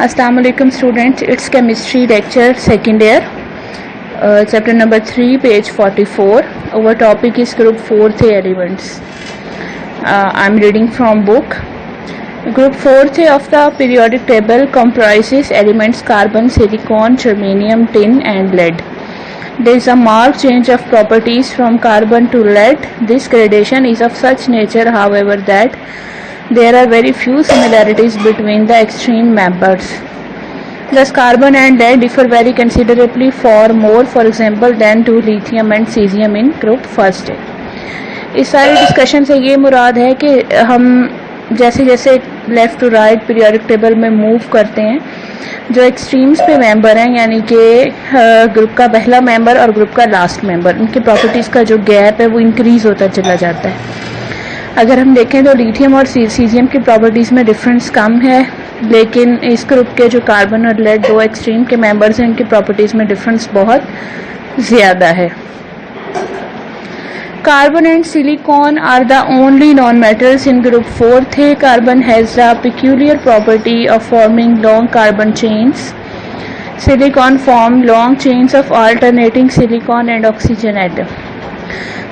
Assalamu alaikum students, it's chemistry lecture second year, chapter number 3, page 44. Our topic is group 4th elements. I'm reading from book. Group 4th of the periodic table comprises elements carbon, silicon, germanium, tin and lead. There is a marked change of properties from carbon to lead. This gradation is of such nature, however, that there are very few similarities between the extreme members. Thus, carbon and lead differ very considerably for more, for example, than to lithium and cesium in group first. इस सारे discussion से ये मुराद है कि हम जैसे जैसे left to right periodic table में मूव करते हैं, जो एक्सट्रीम्स पे मेंबर हैं, यानी कि ग्रुप का पहला मेंबर और ग्रुप का लास्ट मेंबर, उनकी प्रॉपर्टीज़ का जो गैप है वो इंक्रीज़ होता चला जाता है. अगर हम देखें तो लिथियम और सीजियम की प्रॉपर्टीज़ में डिफरेंस कम है, लेकिन इस ग्रुप के जो कार्बन और लेड दो एक्सट्रीम के मेंबर्स हैं, उनकी प्रॉपर्टीज़ में डिफरेंस बहुत ज़्यादा है. Carbon and silicon are the only non-metals in group 4th. Carbon has the peculiar property of forming long carbon chains. Silicon form long chains of alternating silicon and oxygen atom.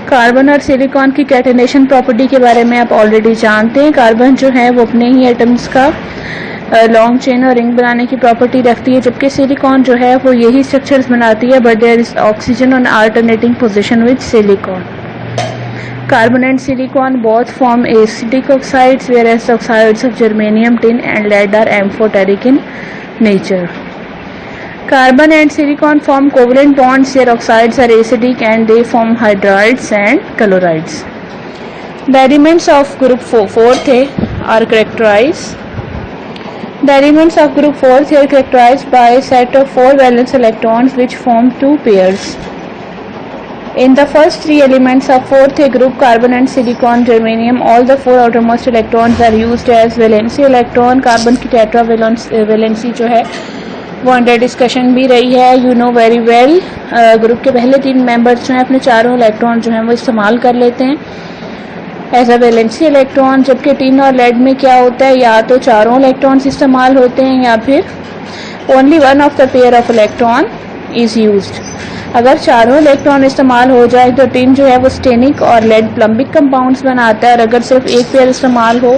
Carbon और silicon की catenation property के बारे में आप already जानते हैं. Carbon जो है वो अपने ही एटम्स का लॉन्ग चेन और रिंग बनाने की प्रॉपर्टी रखती है, जबकि सिलिकॉन जो है वो यही स्ट्रक्चर्स बनाती है, but there is oxygen on alternating position with silicon. Carbon and silicon both form acidic oxides, whereas the oxides of germanium, tin and lead are amphoteric in nature. Carbon and silicon form covalent bonds. Their oxides are acidic and they form hydrides and chlorides. The elements of group 4th are characterized. The elements of group 4th are characterized by a set of 4 valence electrons which form 2 pairs. In the first 3 elements of 4th group, carbon and silicon, germanium, all the 4 outermost electrons are used as valency electron. Carbon की tetra valency जो है वो under discussion भी रही है. You know very well, group के पहले 3 members जो हैं अपने चारों इलेक्ट्रॉन जो हैं वो इस्तेमाल कर लेते हैं एज अ वैलेंसी इलेक्ट्रॉन, जबकि टिन और लेड में क्या होता है, या तो चारों इलेक्ट्रॉन्स इस्तेमाल होते हैं या फिर only one of the pair of electron is used. अगर चारों इलेक्ट्रॉन इस्तेमाल हो जाए तो टिन जो है वो स्टेनिक और लेड प्लम्बिक कंपाउंड्स बनाता है, और अगर सिर्फ एक पेयर इस्तेमाल हो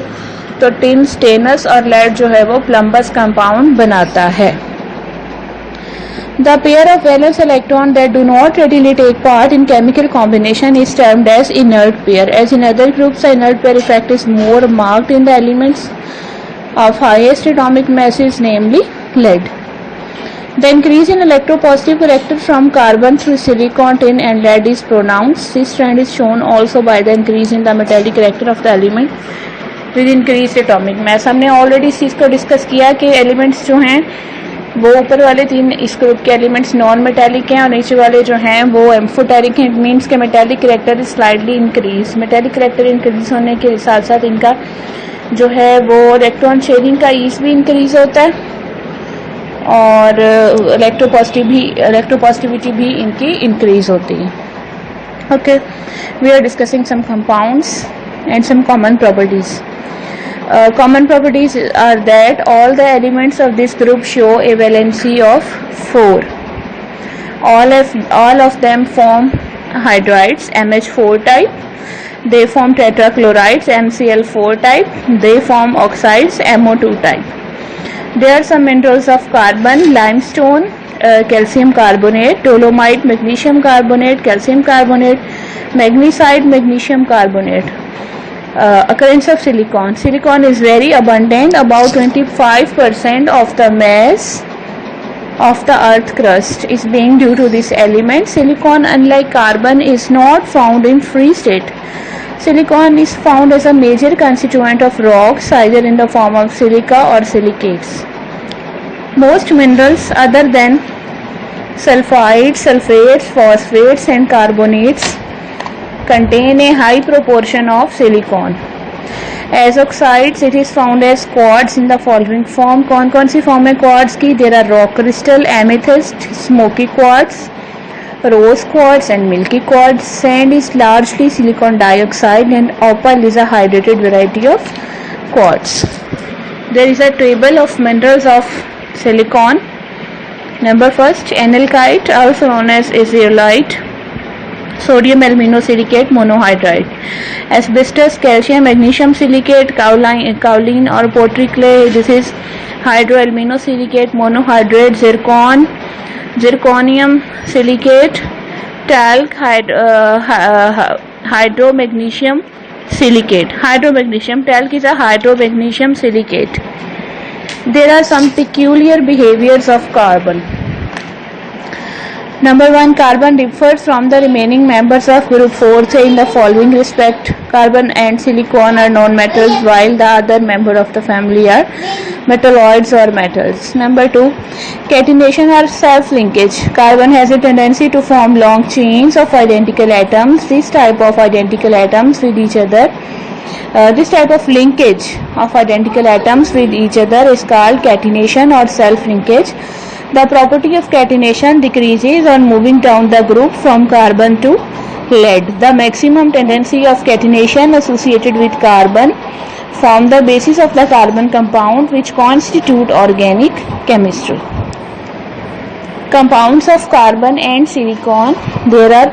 तो टिन स्टेनस और लेड जो है वो प्लम्बस कंपाउंड बनाता है. The pair of valence electrons that do not readily take part in chemical combination is termed as inert pair. As in other groups, the inert pair effect is more marked in the elements of highest atomic masses, namely lead. The increase in electropositive character from carbon through silicon, tin and lead is pronounced. This trend is shown also by the increase in the metallic character of the element with increased atomic mass. हमने already इस चीज़ को discuss किया कि elements जो हैं वो ऊपर वाले 3 इस ग्रुप के एलिमेंट्स नॉन मेटालिक हैं और नीचे वाले जो हैं वो एम्फोटेरिक हैं. इट मीन्स के metallic character is slightly increase. Metallic character increase होने के साथ साथ इनका जो है वो इलेक्ट्रॉन शेयरिंग का ईज भी इंक्रीज होता है और इलेक्ट्रोपॉजिटिविटी भी इनकी इंक्रीज होती है. Okay, we are discussing some compounds and some common properties. Common properties are that all the elements of this group show a valency of 4. All of them form hydrides, MH4 type. They form tetrachlorides, MCl4 type. They form oxides, MO2 type. There are some minerals of carbon: limestone, calcium carbonate, dolomite, magnesium carbonate, calcium carbonate, magnesite, magnesium carbonate. Occurrence of silicon. Silicon is very abundant. About 25% of the mass of the earth crust is being due to this element. Silicon, unlike carbon, is not found in free state. Silicon is found as a major constituent of rocks, either in the form of silica or silicates. Most minerals other than sulfides, sulfates, phosphates and carbonates contain a high proportion of silicon. As oxides, it is found as quartz in the following form. कौन कौन सी form है quartz की? There are rock crystal, amethyst, smoky quartz, rose quartz and milky quartz. Sand is largely silicon dioxide and opal is a hydrated variety of quartz. There is a table of minerals of silicon. Number first, analkite, also known as azurite, sodium aluminosilicate monohydride, asbestos, calcium magnesium silicate, kaolin or pottery clay, this is hydroaluminosilicate monohydrate, zirconium silicate, talc, hydromagnesium silicate. Hydromagnesium, talc is a hydromagnesium silicate. There are some peculiar behaviors of carbon. Number 1, carbon differs from the remaining members of group 4 say in the following respect: carbon and silicon are non-metals, while the other member of the family are metalloids or metals. Number 2, catenation or self-linkage. Carbon has a tendency to form long chains of identical atoms. This type of identical atoms with each other, this type of linkage of identical atoms with each other is called catenation or self-linkage. The property of catenation decreases on moving down the group from carbon to lead. The maximum tendency of catenation associated with carbon form the basis of the carbon compound which constitute organic chemistry. Compounds of carbon and silicon. There are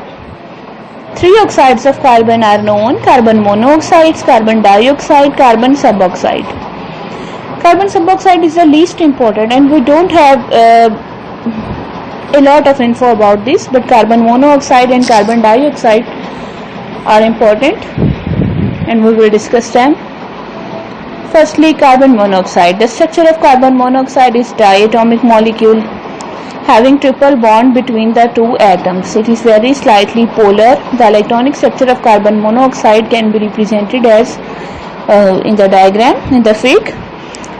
3 oxides of carbon are known: carbon monoxides, carbon dioxide, carbon suboxide. Carbon suboxide is the least important and we don't have a lot of info about this, but carbon monoxide and carbon dioxide are important and we will discuss them. Firstly, carbon monoxide. The structure of carbon monoxide is diatomic molecule having triple bond between the 2 atoms. It is very slightly polar. The electronic structure of carbon monoxide can be represented as in the diagram, in the fig.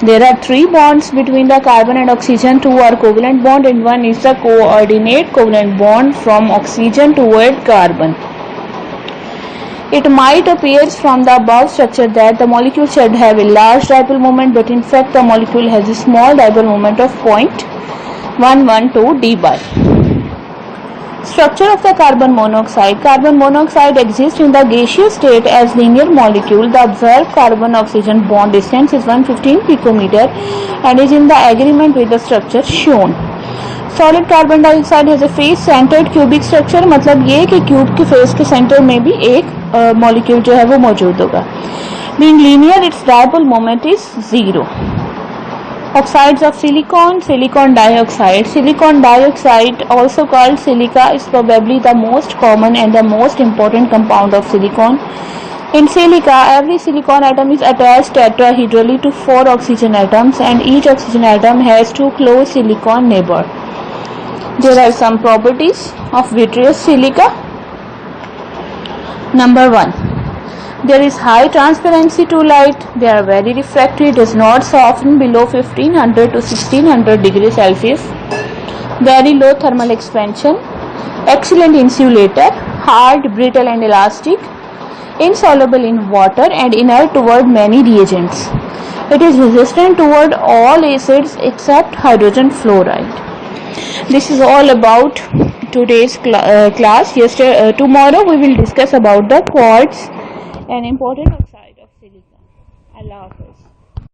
There are 3 bonds between the carbon and oxygen. 2 are covalent bond and 1 is the coordinate covalent bond from oxygen toward carbon. It might appear from the above structure that the molecule should have a large dipole moment, but in fact the molecule has a small dipole moment of 0.112 dB. Structure of the carbon monoxide. Carbon monoxide exists in the gaseous state as linear molecule. The observed carbon-oxygen bond distance is 115 picometer and is in the agreement with the structure shown. Solid carbon dioxide has a face-centered cubic structure, मतलब ये कि cube के face के centre में भी एक molecule जो है वो मौजूद होगा. Being linear, its dipole moment is 0. Oxides of silicon. Silicon dioxide. Silicon dioxide, also called silica, is probably the most common and the most important compound of silicon. In silica, every silicon atom is attached tetrahedrally to 4 oxygen atoms and each oxygen atom has 2 close silicon neighbors. There are some properties of vitreous silica. Number 1, there is high transparency to light. They are very refractory, does not soften below 1500 to 1600 degrees Celsius. Very low thermal expansion. Excellent insulator. Hard, brittle and elastic. Insoluble in water and inert toward many reagents. It is resistant toward all acids except hydrogen fluoride. This is all about today's class. Tomorrow we will discuss about the quartz, an important oxide of silicon. Allah Hafiz.